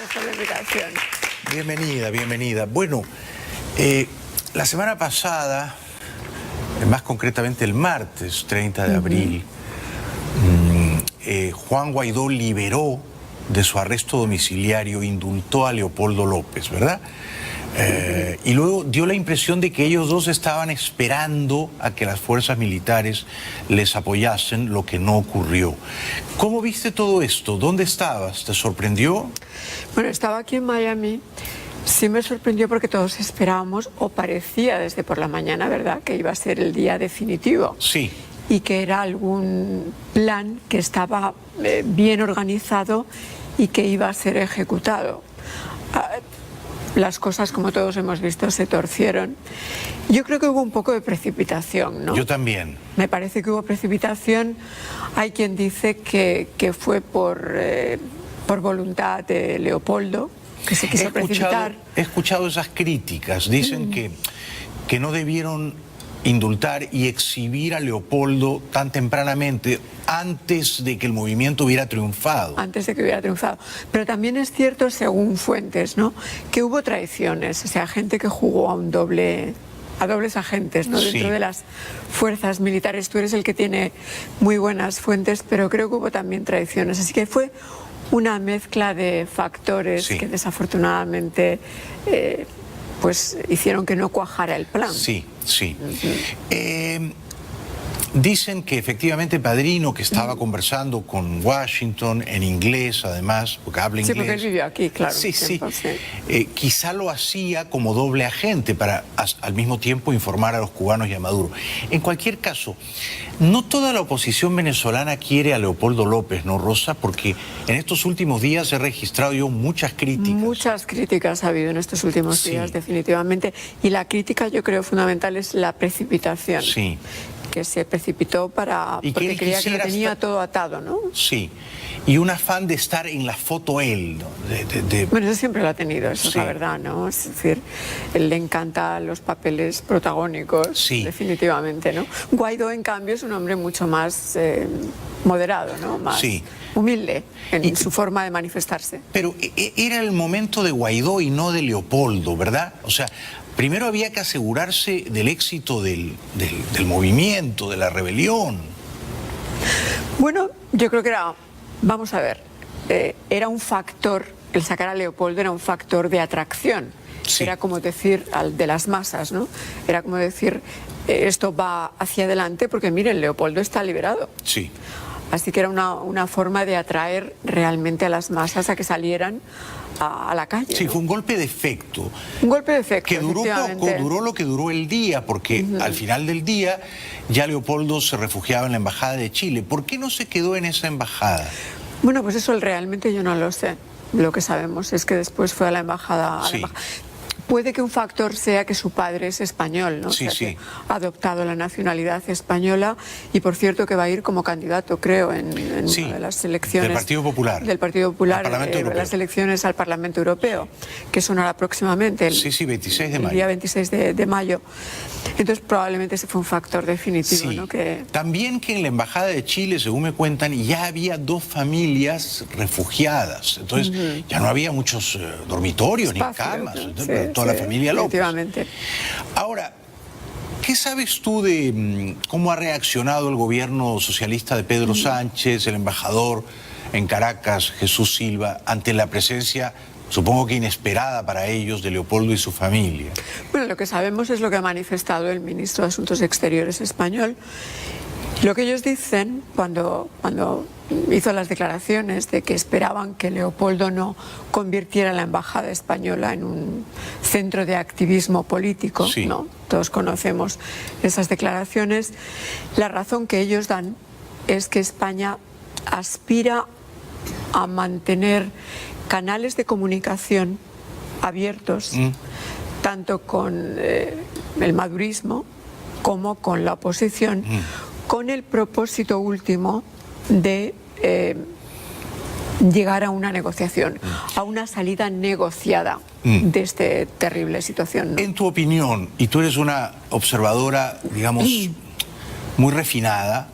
gracias por la invitación. Bienvenida, bienvenida. Bueno, la semana pasada, más concretamente el martes 30 de abril, Juan Guaidó liberó de su arresto domiciliario, indultó a Leopoldo López, ¿verdad? Y luego dio la impresión de que ellos dos estaban esperando a que las fuerzas militares les apoyasen, lo que no ocurrió. ¿Cómo viste todo esto? ¿Dónde estabas? ¿Te sorprendió? Bueno, estaba aquí en Miami. Sí me sorprendió porque todos esperábamos, o parecía desde por la mañana, ¿verdad?, que iba a ser el día definitivo. Sí. Y que era algún plan que estaba bien organizado y que iba a ser ejecutado. Las cosas, como todos hemos visto, se torcieron. Yo creo que hubo un poco de precipitación, ¿no? Yo también. Me parece que hubo precipitación. Hay quien dice que fue por voluntad de Leopoldo, que se quiso precipitar. He escuchado esas críticas. Dicen que no debieron indultar y exhibir a Leopoldo tan tempranamente, antes de que el movimiento hubiera triunfado. Antes de que hubiera triunfado. Pero también es cierto, según fuentes, ¿no?, que hubo traiciones, o sea, gente que jugó a dobles agentes, ¿no?, dentro de las fuerzas militares. Tú eres el que tiene muy buenas fuentes, pero creo que hubo también traiciones. Así que fue una mezcla de factores que desafortunadamente pues hicieron que no cuajara el plan. Sí, sí. Dicen que efectivamente Padrino, que estaba conversando con Washington en inglés, además, porque habla inglés. Sí, porque él vivió aquí, claro. Sí, sí. Quizá lo hacía como doble agente para al mismo tiempo informar a los cubanos y a Maduro. En cualquier caso, no toda la oposición venezolana quiere a Leopoldo López, ¿no, Rosa? Porque en estos últimos días he registrado yo muchas críticas. Muchas críticas ha habido en estos últimos días, definitivamente. Y la crítica, yo creo, fundamental es la precipitación. Sí. Que se precipitó porque creía que lo tenía todo atado, ¿no? Sí, y un afán de estar en la foto él, ¿no? Bueno, eso siempre lo ha tenido, eso es la verdad, ¿no? Es decir, él le encanta los papeles protagónicos, definitivamente, ¿no? Guaidó, en cambio, es un hombre mucho más moderado, ¿no? Más humilde en su forma de manifestarse. Pero era el momento de Guaidó y no de Leopoldo, ¿verdad? O sea, primero había que asegurarse del éxito del movimiento, de la rebelión. Bueno, yo creo que era, vamos a ver, era un factor, el sacar a Leopoldo era un factor de atracción. Era como decir de las masas, ¿no? Era como decir, esto va hacia adelante porque, miren, Leopoldo está liberado. Sí. Así que era una forma de atraer realmente a las masas a que salieran a la calle. Sí, ¿no? fue un golpe de efecto. Un golpe de efecto, que duró poco, duró lo que duró el día, porque al final del día ya Leopoldo se refugiaba en la Embajada de Chile. ¿Por qué no se quedó en esa embajada? Bueno, pues eso realmente yo no lo sé. Lo que sabemos es que después fue a la embajada. Puede que un factor sea que su padre es español, ¿no? Sí, o sea, que ha adoptado la nacionalidad española y, por cierto, que va a ir como candidato, creo, en una de las elecciones del Partido Popular. Del Partido Popular, las elecciones al Parlamento Europeo, que son ahora próximamente. 26 de mayo. El día 26 de mayo. Entonces, probablemente ese fue un factor definitivo, ¿no? También que en la Embajada de Chile, según me cuentan, ya había 2 familias refugiadas. Entonces, ya no había muchos dormitorios ni camas. Toda la familia López. Efectivamente. Ahora, ¿qué sabes tú de cómo ha reaccionado el gobierno socialista de Pedro Sánchez, el embajador en Caracas, Jesús Silva, ante la presencia, supongo que inesperada para ellos, de Leopoldo y su familia? Bueno, lo que sabemos es lo que ha manifestado el ministro de Asuntos Exteriores español. Lo que ellos dicen cuando hizo las declaraciones de que esperaban que Leopoldo no convirtiera la embajada española en un centro de activismo político, ¿no? Todos conocemos esas declaraciones. La razón que ellos dan es que España aspira a mantener canales de comunicación abiertos, tanto con el madurismo como con la oposición, con el propósito último de llegar a una negociación, a una salida negociada de esta terrible situación, ¿no? En tu opinión, y tú eres una observadora, digamos, muy refinada,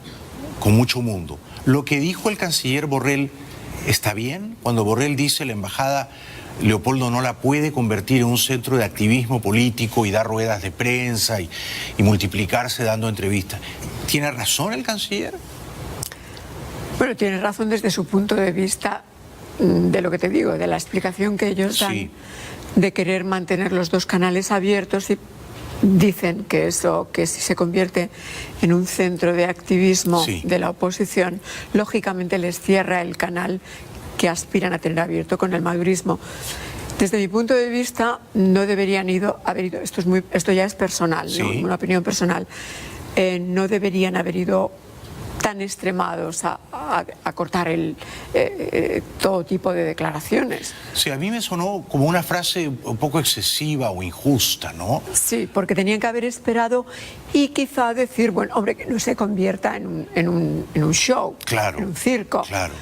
con mucho mundo, lo que dijo el canciller Borrell está bien cuando Borrell dice la embajada Leopoldo no la puede convertir en un centro de activismo político y dar ruedas de prensa y multiplicarse dando entrevistas? ¿Tiene razón el canciller? Bueno, tiene razón desde su punto de vista de lo que te digo, de la explicación que ellos dan, Sí. de querer mantener los dos canales abiertos, y dicen que eso, que si se convierte en un centro de activismo Sí. de la oposición, lógicamente les cierra el canal que aspiran a tener abierto con el madurismo. Desde mi punto de vista, no deberían haber ido, esto ya es personal, Sí. ¿no? Una opinión personal, no deberían haber ido tan extremados a cortar todo tipo de declaraciones. Sí, a mí me sonó como una frase un poco excesiva o injusta, ¿no? Sí, porque tenían que haber esperado y quizá decir, bueno, hombre, que no se convierta en un show, Claro, en un circo. claro.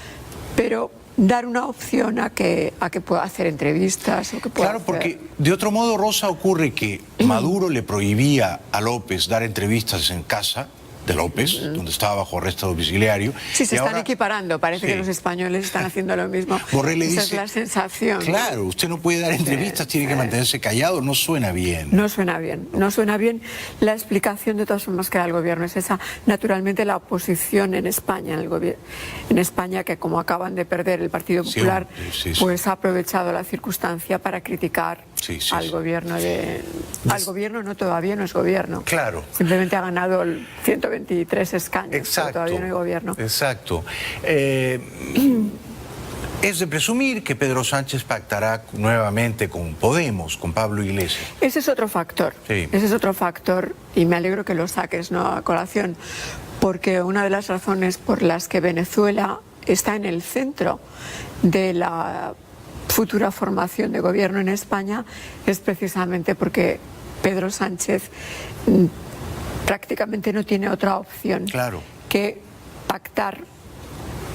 Pero dar una opción a que pueda hacer entrevistas o que pueda Claro, hacer... porque de otro modo, Rosa, ocurre que Maduro le prohibía a López dar entrevistas en casa de López, donde estaba bajo arresto domiciliario. Sí, se y están ahora- equiparando. Parece Sí. que los españoles están haciendo lo mismo. Borrell le Esa dice, es la sensación. claro, usted no puede dar entrevistas, tiene que mantenerse callado, no suena bien. No suena bien, no suena bien. La explicación de todas formas que da el gobierno es esa. Naturalmente la oposición en España, en España, que como acaban de perder el Partido Sí, Popular, sí, sí. pues ha aprovechado la circunstancia para criticar Sí, sí, al sí. gobierno al gobierno no, todavía no es gobierno. Claro. Simplemente ha ganado el 123 escaños, pero Exacto. todavía no hay gobierno. Exacto. Es de presumir que Pedro Sánchez pactará nuevamente con Podemos, con Pablo Iglesias. Ese es otro factor. Sí. Ese es otro factor y me alegro que lo saques, ¿no?, a colación, porque una de las razones por las que Venezuela está en el centro de la futura formación de gobierno en España es precisamente porque Pedro Sánchez prácticamente no tiene otra opción Claro. que pactar,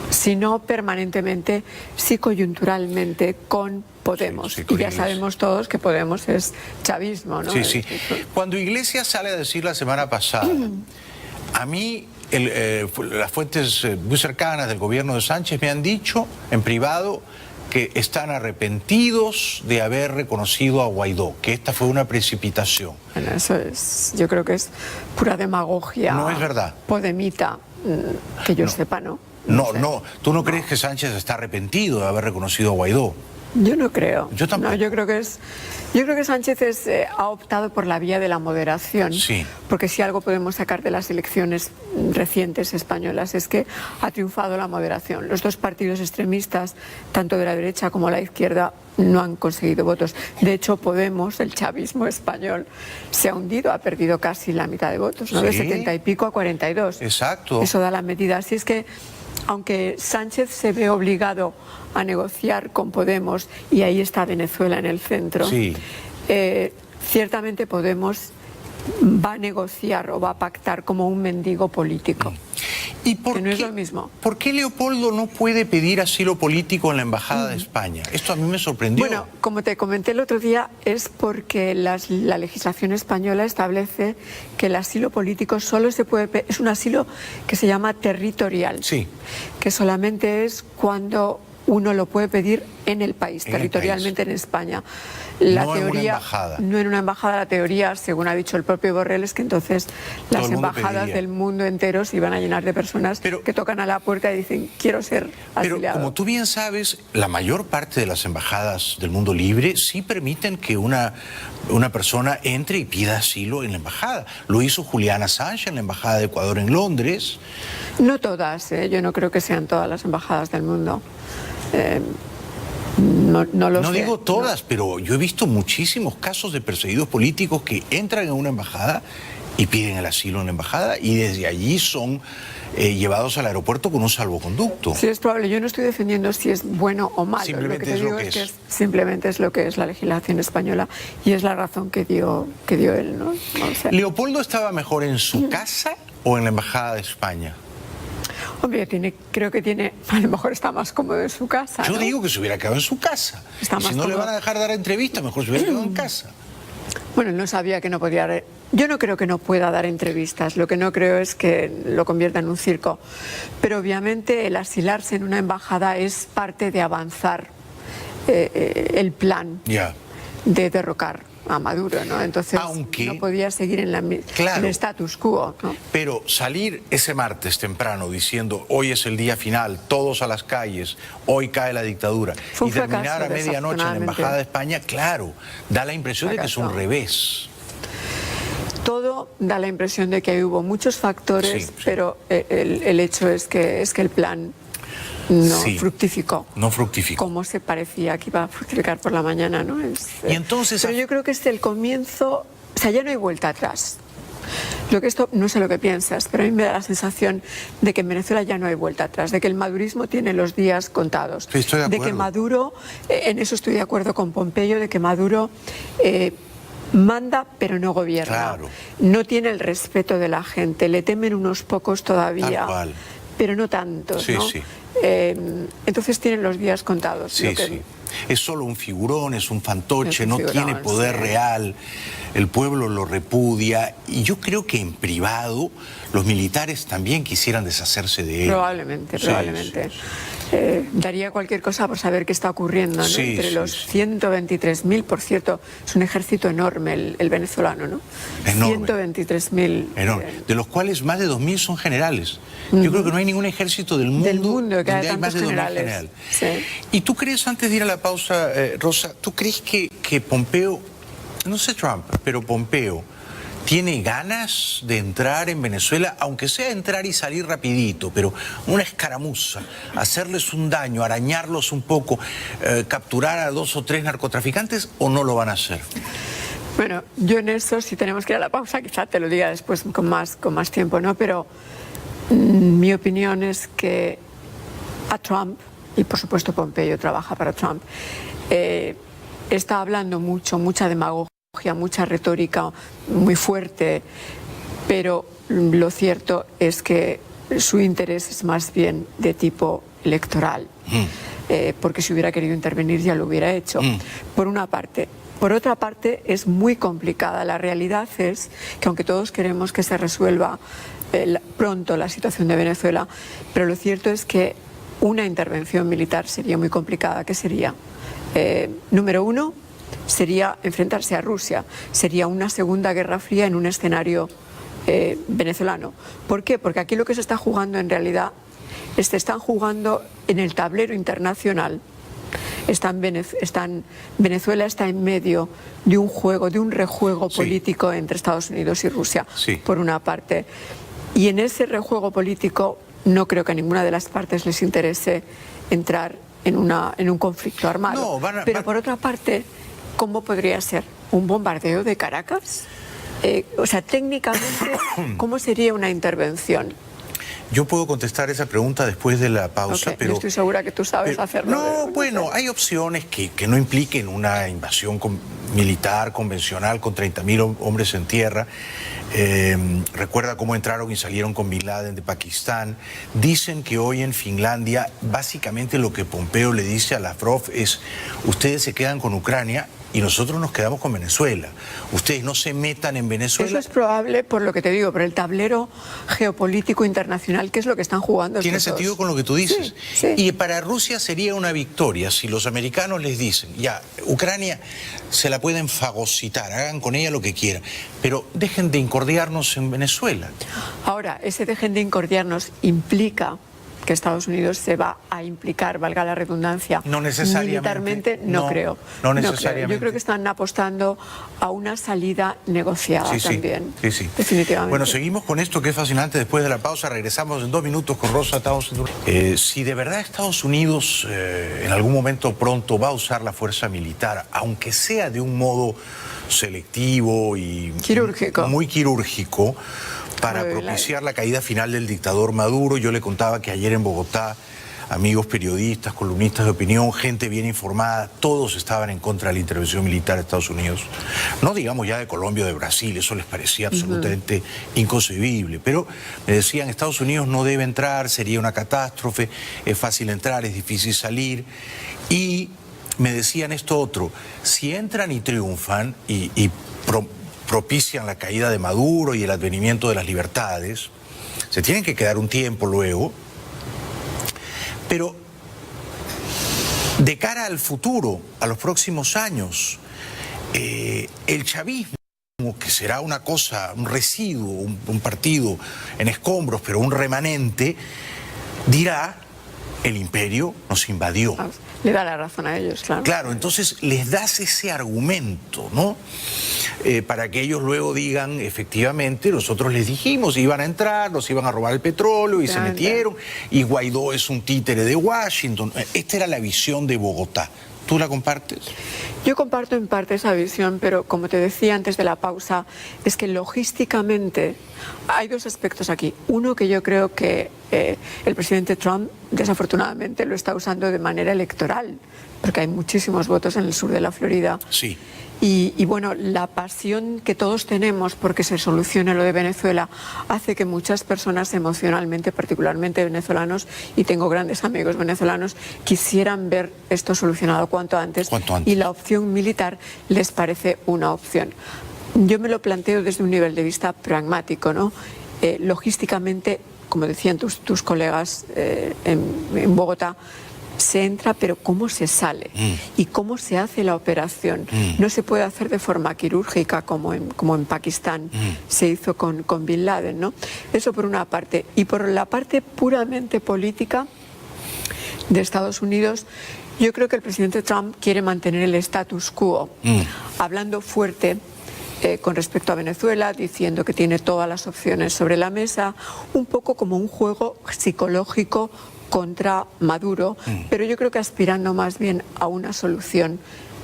si no permanentemente, sí coyunturalmente con Podemos. Sí, con y ya Iglesias. sabemos todos que Podemos es chavismo, ¿no? Sí, sí. Cuando Iglesias sale a decir la semana pasada, a mí las fuentes muy cercanas del gobierno de Sánchez me han dicho en privado que están arrepentidos de haber reconocido a Guaidó, que esta fue una precipitación. Bueno, eso es, yo creo que es pura demagogia. No es verdad. Podemita, que yo sepa, ¿no? No, sé. no, ¿tú no crees que Sánchez está arrepentido de haber reconocido a Guaidó? Yo no creo. Yo tampoco. No, yo creo que Sánchez ha optado por la vía de la moderación. Sí. Porque si algo podemos sacar de las elecciones recientes españolas es que ha triunfado la moderación. Los dos partidos extremistas, tanto de la derecha como la izquierda, no han conseguido votos. De hecho, Podemos, el chavismo español, se ha hundido, ha perdido casi la mitad de votos, ¿no? Sí. De 70 y pico a 42. Exacto. Eso da la medida. Así es que, aunque Sánchez se ve obligado a negociar con Podemos, y ahí está Venezuela en el centro, Sí. Ciertamente Podemos va a negociar o va a pactar como un mendigo político. ¿Y por Que no es qué, lo mismo. ¿Por qué Leopoldo no puede pedir asilo político en la Embajada de España? Esto a mí me sorprendió. Bueno, como te comenté el otro día, es porque la legislación española establece que el asilo político solo se puede... Es un asilo que se llama territorial. Sí. Que solamente es cuando uno lo puede pedir en el país, En el territorialmente país. en España. La No en una teoría, embajada. no en una embajada, la teoría, según ha dicho el propio Borrell, es que entonces Todo las el mundo embajadas pediría. del mundo entero se iban a llenar de personas Pero- que tocan a la puerta y dicen, quiero ser Pero asiliado. como tú bien sabes, la mayor parte de las embajadas del mundo libre sí permiten que una persona entre y pida asilo en la embajada. Lo hizo Julian Assange en la Embajada de Ecuador en Londres. No todas, yo no creo que sean todas las embajadas del mundo. No lo sé. No digo todas, pero yo he visto muchísimos casos de perseguidos políticos que entran en una embajada y piden el asilo en la embajada y desde allí son llevados al aeropuerto con un salvoconducto. Sí, es probable. Yo no estoy defendiendo si es bueno o malo. Simplemente lo que te es lo digo que es que es. simplemente es lo que es la legislación española y es la razón que dio él, ¿no? No sé. ¿Leopoldo estaba mejor en su casa o en la Embajada de España? Hombre, creo que tiene, a lo mejor está más cómodo en su casa, Yo ¿no? digo que se hubiera quedado en su casa. Está Y más si no le cómodo. van a dejar dar entrevistas, mejor se hubiera quedado en casa. Bueno, él no sabía que no podía Yo no creo que no pueda dar entrevistas, lo que no creo es que lo convierta en un circo. Pero obviamente el asilarse en una embajada es parte de avanzar el plan de derrocar a Maduro, ¿no? Entonces no podía seguir en el status quo, ¿no? Pero salir ese martes temprano diciendo hoy es el día final, todos a las calles, hoy cae la dictadura, y terminar a medianoche en la Embajada de España, claro, da la impresión de que es un revés. Todo da la impresión de que ahí hubo muchos factores, pero el hecho es que el plan no fructificó. No fructificó. Como se parecía que iba a fructificar por la mañana, ¿no? Y entonces, pero yo creo que es el comienzo, o sea, ya no hay vuelta atrás. Esto, no sé lo que piensas, pero a mí me da la sensación de que en Venezuela ya no hay vuelta atrás, de que el madurismo tiene los días contados. Sí, estoy de acuerdo. De que Maduro, en eso estoy de acuerdo con Pompeyo, de que Maduro manda pero no gobierna. Claro. No tiene el respeto de la gente, le temen unos pocos todavía. Tal cual. Pero no tantos, sí, ¿no? Sí. Entonces tienen los días contados. Sí. Es solo un figurón, es un fantoche, no tiene poder real, el pueblo lo repudia, y yo creo que en privado los militares también quisieran deshacerse de él. Probablemente. Daría cualquier cosa por saber qué está ocurriendo, ¿no? Entre los 123.000, por cierto, es un ejército enorme el venezolano, ¿no? Enorme. 123.000. Enorme. De los cuales más de 2.000 son generales. Yo creo que no hay ningún ejército del mundo que donde hay más de 2.000 generales. Sí. ¿Y tú crees, antes de ir a la pausa, Rosa, tú crees que Pompeo, no sé Trump, pero Pompeo, tiene ganas de entrar en Venezuela, aunque sea entrar y salir rapidito, pero una escaramuza, hacerles un daño, arañarlos un poco, capturar a 2 o 3 narcotraficantes, o no lo van a hacer? Bueno, yo en eso, si tenemos que ir a la pausa, quizá te lo diga después con más tiempo, ¿no? Pero mi opinión es que a Trump, y por supuesto Pompeyo trabaja para Trump, está hablando mucha demagogia, mucha retórica muy fuerte, pero lo cierto es que su interés es más bien de tipo electoral, porque si hubiera querido intervenir ya lo hubiera hecho, por una parte. Por otra parte, es muy complicada. La realidad es que aunque todos queremos que se resuelva pronto la situación de Venezuela, pero lo cierto es que una intervención militar sería muy complicada. ¿Qué sería? Número uno, sería enfrentarse a Rusia, sería una segunda guerra fría en un escenario venezolano. ¿Por qué? Porque aquí lo que se está jugando en realidad es que están jugando en el tablero internacional. Venezuela está en medio de un juego, de un rejuego político entre Estados Unidos y Rusia, por una parte. Y en ese rejuego político no creo que a ninguna de las partes les interese entrar en un conflicto armado. Pero por otra parte, ¿cómo podría ser? ¿Un bombardeo de Caracas? O sea, técnicamente, ¿cómo sería una intervención? Yo puedo contestar esa pregunta después de la pausa, pero... Yo estoy segura que tú sabes hacerlo. No, bueno, hay opciones que no impliquen una invasión militar convencional con 30.000 hombres en tierra. Recuerda cómo entraron y salieron con Bin Laden de Pakistán. Dicen que hoy en Finlandia, básicamente lo que Pompeo le dice a Lavrov es: ustedes se quedan con Ucrania y nosotros nos quedamos con Venezuela. Ustedes no se metan en Venezuela. Eso es probable, por lo que te digo, por el tablero geopolítico internacional, que es lo que están jugando. Tiene sentido con lo que tú dices. Sí. Y para Rusia sería una victoria si los americanos les dicen: ya, Ucrania se la pueden fagocitar, hagan con ella lo que quieran, pero dejen de incordiarnos en Venezuela. Ahora, ese dejen de incordiarnos implica que Estados Unidos se va a implicar, valga la redundancia, no necesariamente, militarmente, no creo. No necesariamente. No creo. Yo creo que están apostando a una salida negociada también. Sí. Definitivamente. Bueno, seguimos con esto que es fascinante después de la pausa. Regresamos en 2 minutos con Rosa Townsend. Si de verdad Estados Unidos en algún momento pronto va a usar la fuerza militar, aunque sea de un modo selectivo y muy quirúrgico, para propiciar la caída final del dictador Maduro. Yo le contaba que ayer en Bogotá, amigos periodistas, columnistas de opinión, gente bien informada, todos estaban en contra de la intervención militar de Estados Unidos. No digamos ya de Colombia o de Brasil, eso les parecía absolutamente inconcebible, pero me decían: Estados Unidos no debe entrar, sería una catástrofe, es fácil entrar, es difícil salir. Y me decían esto otro: si entran y triunfan y propician la caída de Maduro y el advenimiento de las libertades. Se tienen que quedar un tiempo luego, pero de cara al futuro, a los próximos años, el chavismo, que será una cosa, un residuo, un partido en escombros, pero un remanente, dirá: el imperio nos invadió. Le da la razón a ellos, claro. Claro, entonces les das ese argumento, ¿no? Para que ellos luego digan, efectivamente, nosotros les dijimos, iban a entrar, nos iban a robar el petróleo y se metieron, y Guaidó es un títere de Washington. Esta era la visión de Bogotá. ¿Tú la compartes? Yo comparto en parte esa visión, pero como te decía antes de la pausa, es que logísticamente hay dos aspectos aquí. Uno, que yo creo que el presidente Trump desafortunadamente lo está usando de manera electoral, porque hay muchísimos votos en el sur de la Florida. Sí. Y bueno, la pasión que todos tenemos porque se solucione lo de Venezuela hace que muchas personas emocionalmente, particularmente venezolanos, y tengo grandes amigos venezolanos, quisieran ver esto solucionado cuanto antes. Y la opción militar les parece una opción. Yo me lo planteo desde un nivel de vista pragmático, ¿no? Logísticamente, como decían tus colegas en Bogotá, se entra, pero ¿cómo se sale? ¿Y cómo se hace la operación? No se puede hacer de forma quirúrgica como en Pakistán se hizo con Bin Laden, ¿no? Eso por una parte. Y por la parte puramente política de Estados Unidos, yo creo que el presidente Trump quiere mantener el status quo, hablando fuerte con respecto a Venezuela, diciendo que tiene todas las opciones sobre la mesa, un poco como un juego psicológico contra Maduro, pero yo creo que aspirando más bien a una solución,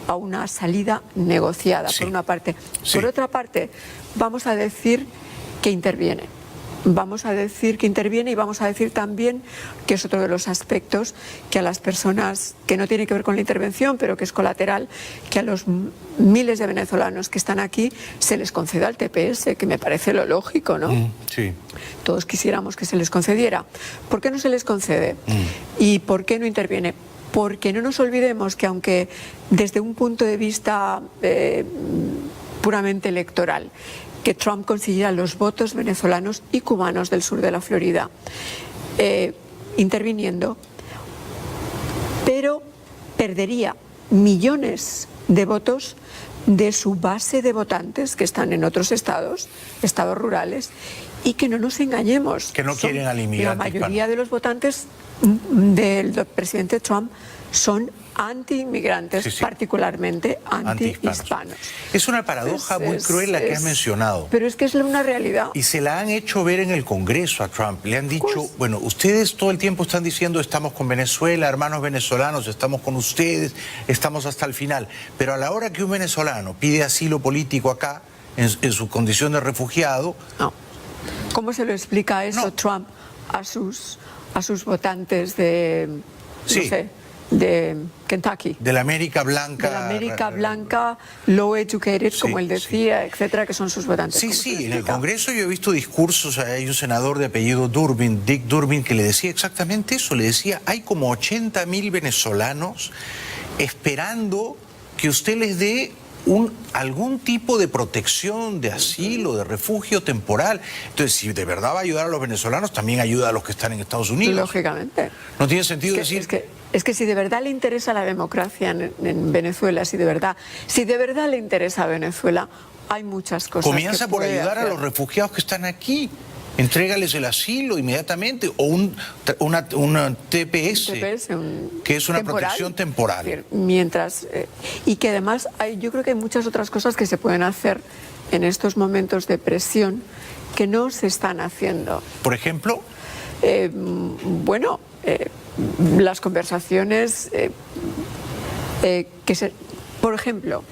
a una salida negociada, por una parte. Por otra parte, vamos a decir que interviene. Vamos a decir que interviene y vamos a decir también que es otro de los aspectos que a las personas, que no tiene que ver con la intervención, pero que es colateral, que a los miles de venezolanos que están aquí se les conceda el TPS, que me parece lo lógico, ¿no? Sí. Todos quisiéramos que se les concediera. ¿Por qué no se les concede? ¿Y por qué no interviene? Porque no nos olvidemos que aunque desde un punto de vista puramente electoral, que Trump consiguiera los votos venezolanos y cubanos del sur de la Florida interviniendo, pero perdería millones de votos de su base de votantes que están en otros estados rurales, y que no nos engañemos, que no quieren al inmigrante. La mayoría de los votantes del presidente Trump son anti-inmigrantes, particularmente anti-hispanos. Es una paradoja muy cruel la que has mencionado. Pero es que es una realidad. Y se la han hecho ver en el Congreso a Trump. Le han dicho, bueno, ustedes todo el tiempo están diciendo estamos con Venezuela, hermanos venezolanos, estamos con ustedes, estamos hasta el final. Pero a la hora que un venezolano pide asilo político acá, en su condición de refugiado... No. ¿Cómo se lo explica eso Trump a sus votantes de... no sé, de Kentucky? De la América blanca. De la América blanca, low educated, como él decía, etcétera, que son sus votantes. Sí, en el Congreso yo he visto discursos, hay un senador de apellido Durbin, Dick Durbin, que le decía exactamente eso, le decía, hay como 80.000 venezolanos esperando que usted les dé algún tipo de protección, de asilo, de refugio temporal. Entonces, si de verdad va a ayudar a los venezolanos, también ayuda a los que están en Estados Unidos. Lógicamente. No tiene sentido decir... Es que si de verdad le interesa la democracia en Venezuela, si de verdad le interesa a Venezuela, hay muchas cosas. Comienza por ayudar a los refugiados que están aquí. Entrégales el asilo inmediatamente, o un TPS, que es una protección temporal. Es decir, mientras, y que además yo creo que hay muchas otras cosas que se pueden hacer en estos momentos de presión que no se están haciendo. ¿Por ejemplo? Las conversaciones, por ejemplo,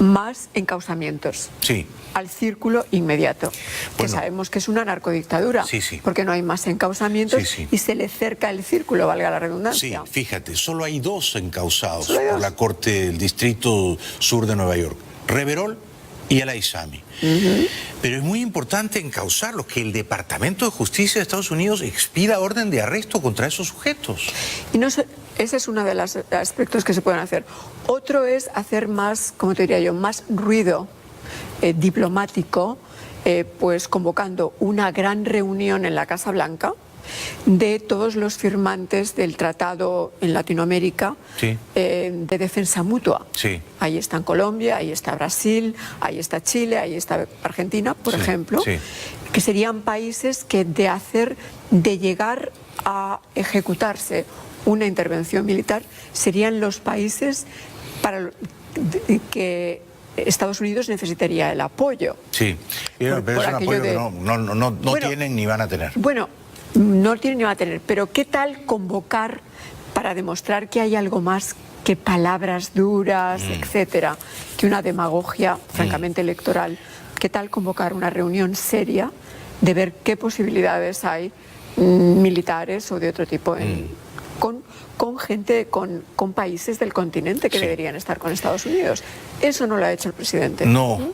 más encauzamientos. Sí. Al círculo inmediato, que sabemos que es una narcodictadura, porque no hay más encauzamientos y se le cerca el círculo, valga la redundancia. Sí, fíjate, solo hay dos encauzados por la Corte del Distrito Sur de Nueva York, Reverol y el Aizami. Pero es muy importante encauzarlos, que el Departamento de Justicia de Estados Unidos expida orden de arresto contra esos sujetos. Y no sé, ese es uno de los aspectos que se pueden hacer. Otro es hacer más, como te diría yo, más ruido diplomático, pues convocando una gran reunión en la Casa Blanca de todos los firmantes del tratado en Latinoamérica de defensa mutua. Sí. Ahí está Colombia, ahí está Brasil, ahí está Chile, ahí está Argentina, por ejemplo, que serían países que de llegar a ejecutarse una intervención militar, serían los países para que Estados Unidos necesitaría el apoyo. Sí, pero es un apoyo que no tienen ni van a tener. Bueno, no tienen ni van a tener, pero ¿qué tal convocar para demostrar que hay algo más que palabras duras, etcétera, que una demagogia francamente electoral? ¿Qué tal convocar una reunión seria de ver qué posibilidades hay militares o de otro tipo con gente, con países del continente que deberían estar con Estados Unidos? Eso no lo ha hecho el presidente. No,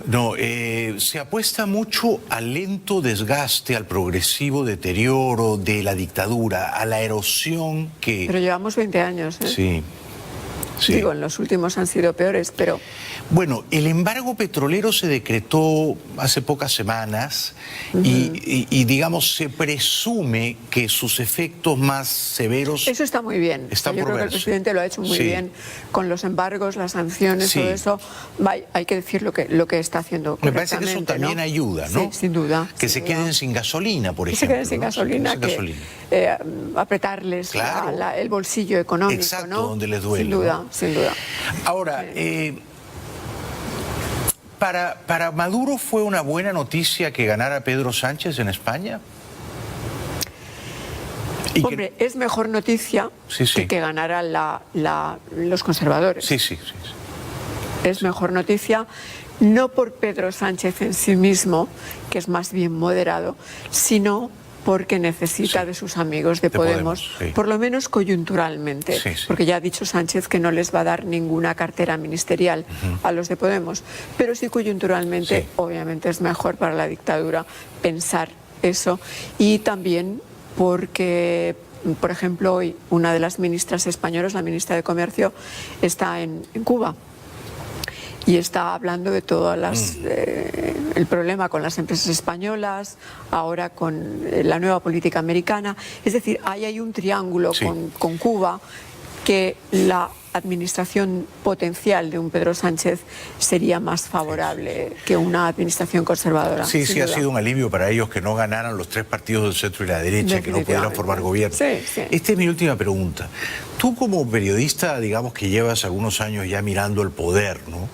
se apuesta mucho al lento desgaste, al progresivo deterioro de la dictadura, a la erosión que... Pero llevamos 20 años, ¿eh? Sí. Digo, en los últimos han sido peores, pero... Bueno, el embargo petrolero se decretó hace pocas semanas y digamos, se presume que sus efectos más severos... Eso está muy bien. Yo creo que el presidente lo ha hecho muy bien con los embargos, las sanciones, todo eso. Hay que decir lo que está haciendo correctamente. Me parece que eso también ayuda, ¿no? Sí, sin duda. Que se queden sin gasolina, por ejemplo. Que se queden sin gasolina, apretarles el bolsillo económico, exacto, donde les duele. Sin duda, sin duda. Ahora, ¿para Maduro fue una buena noticia que ganara Pedro Sánchez en España? Hombre, es mejor noticia que ganaran los conservadores. Sí. Es mejor noticia, no por Pedro Sánchez en sí mismo, que es más bien moderado, sino porque necesita de sus amigos de Podemos, por lo menos coyunturalmente, porque ya ha dicho Sánchez que no les va a dar ninguna cartera ministerial a los de Podemos, pero sí coyunturalmente, obviamente es mejor para la dictadura pensar eso, y también porque, por ejemplo, hoy una de las ministras españolas, la ministra de Comercio, está en Cuba. Y está hablando de todo el problema con las empresas españolas, ahora con la nueva política americana. Es decir, ahí hay un triángulo con Cuba que la administración potencial de un Pedro Sánchez sería más favorable que una administración conservadora. Sí, ha sido un alivio para ellos que no ganaran los tres partidos del centro y la derecha, que no pudieran formar gobierno. Esta es mi última pregunta. Tú como periodista, digamos que llevas algunos años ya mirando el poder, ¿no?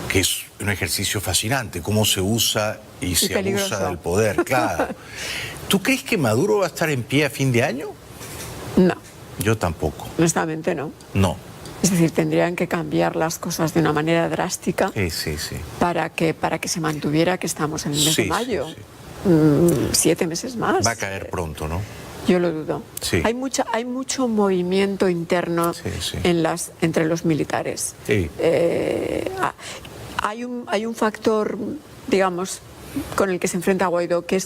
Que es un ejercicio fascinante, cómo se usa y se abusa del poder, claro. ¿Tú crees que Maduro va a estar en pie a fin de año? No. Yo tampoco. Honestamente no. No. Es decir, tendrían que cambiar las cosas de una manera drástica para que se mantuviera que estamos en el mes de mayo. 7 meses más. Va a caer pronto, ¿no? Yo lo dudo. Hay mucho movimiento interno entre los militares. Hay un factor, digamos, con el que se enfrenta Guaidó, que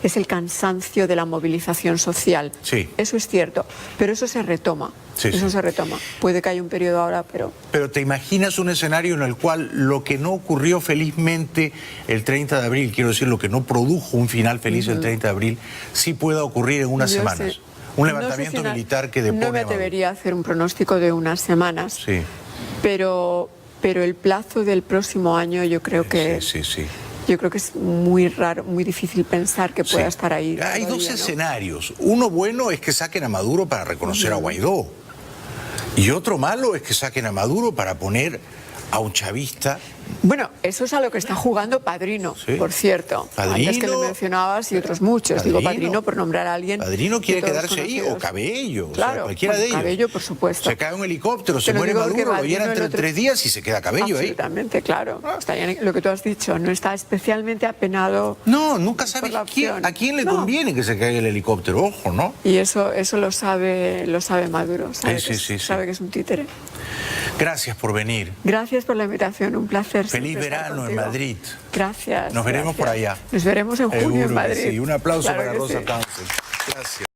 es el cansancio de la movilización social. Eso es cierto, pero eso se retoma. Se retoma. Puede que haya un periodo ahora, pero... Pero ¿te imaginas un escenario en el cual lo que no ocurrió felizmente el 30 de abril, quiero decir, lo que no produjo un final feliz el 30 de abril, sí pueda ocurrir en unas semanas? Un levantamiento militar que depone... No me atrevería a hacer un pronóstico de unas semanas, pero el plazo del próximo año yo creo que... Yo creo que es muy raro, muy difícil pensar que pueda estar ahí. Hay dos escenarios. Uno bueno es que saquen a Maduro para reconocer a Guaidó. Y otro malo es que saquen a Maduro para poner a un chavista. Bueno, eso es a lo que está jugando Padrino, por cierto. Padrino, antes que le mencionabas y otros muchos. Digo Padrino por nombrar a alguien. Padrino quiere quedarse ahí, o Cabello, claro, cualquiera de ellos. Cabello, por supuesto. Se cae un helicóptero, se muere Maduro, lo llenan entre 3 días y se queda Cabello ahí. Absolutamente, claro. Lo que tú has dicho, no está especialmente apenado. No, nunca sabes a quién le conviene que se caiga el helicóptero, ojo, ¿no? Y eso lo sabe Maduro, sabe que es un títere. Gracias por venir. Gracias por la invitación, un placer. Feliz verano en Madrid. Gracias. Nos veremos por allá. Nos veremos en junio en Madrid. Sí, un aplauso para Rosa Townsend. Gracias.